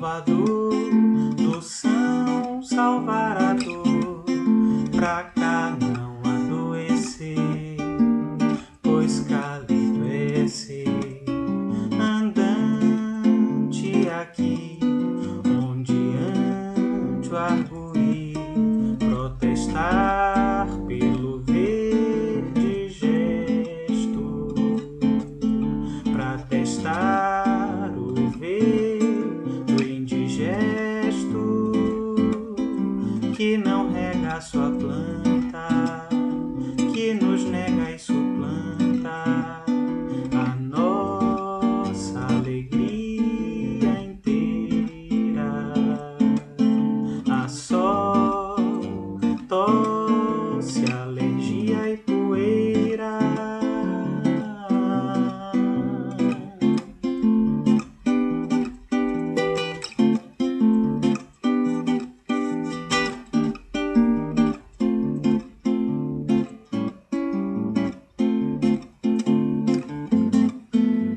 Salvador, do São Salvador, pra cá não adoecer, pois cálido é esse andante aqui, onde ante o arguir, protestar pelo verde gesto, pra testar o verde indigesto, que não rega a sua planta, que nos nega e suplanta a nossa alegria inteira. A sol, tosse, alergia e poeira.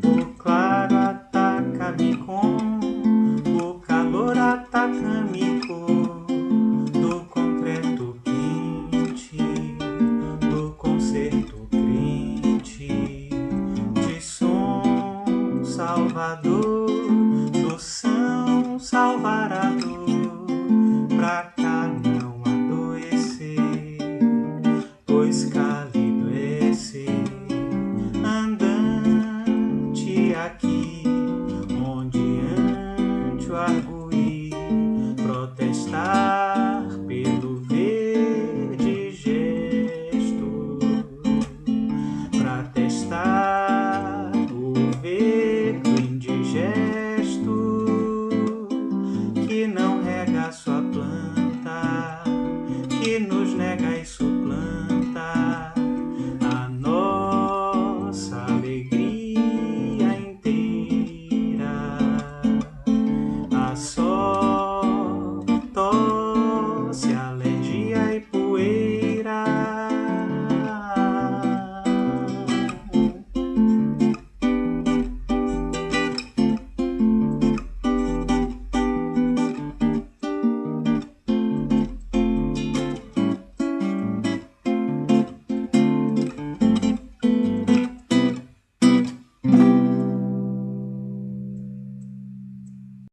O claro ataca-me com, o calor ataca-me com, do concreto quente, do concerto crente, de Som Salvador.